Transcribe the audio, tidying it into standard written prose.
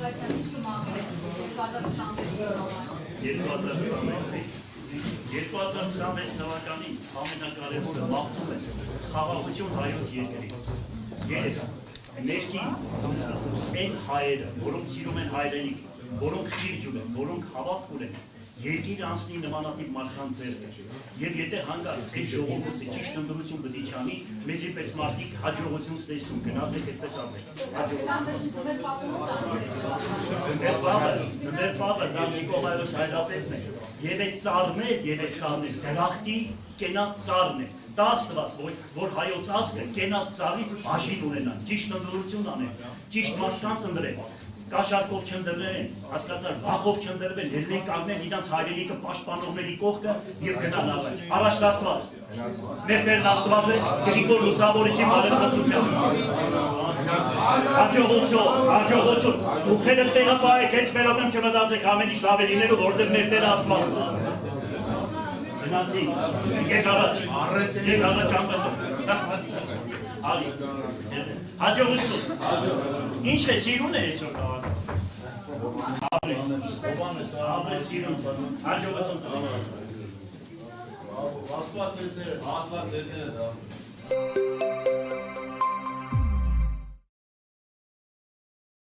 Ղուկասյանի շիմաղը 2026 թվականին ամենակարևորը մաղթում է խաղաղություն հայոց երկրի։ Ներքին այն հայերը, որոնք սիրում են հայրենիք, որոնք խիղճ ունեն, որոնք հավատ ունեն, երկիրը անցնի նմանատիպ մարդկանց ձեռքը։ Եվ եթե հանկարծ այս ժողովուրդը ճիշտ ընդդիմություն պետք է անի, մեզ իպես մարդիկ հաջողություն ստեղծում, գնացեք այդպես անել։ Ձմեր պապը դա Նիկոլայոս Հայրապետն է։ Եվ այդ ծառն է, դրախտի կենաց ծառն է։ Դա աստված, որ հայոց ազգը կենաց ծառից բաժին ունենան, ճիշտ ընդդիմություն անեն, ճիշտ մարդկանց ընդրեն։ Կաշարկով չընդրեն, հասկացար, վախով չընդրվեն, ելնեն կանգնեն իրանց հայրենիքը պաշտպանողների կողքը և գնան առաջ։ Առաջ Աստված, մեր Տերն Աստված է, Գրիգոր Լուսավորիչի բարեփոխությամբ։ Հաջողություն, դուք եք տեղապահեք, հենց մերոկեմ չմտածեք ամեն ինչ լավ է լինելու, որտեղ մեր Տերը Աստված է։ Գնացի, եկեք առաջ ամբետով։ Ալի, հաջողություն, ինչ է սիրուն է այսօր կաղաքը։ Աբրես սիրուն, հաջողություն։ Աստված է դերը։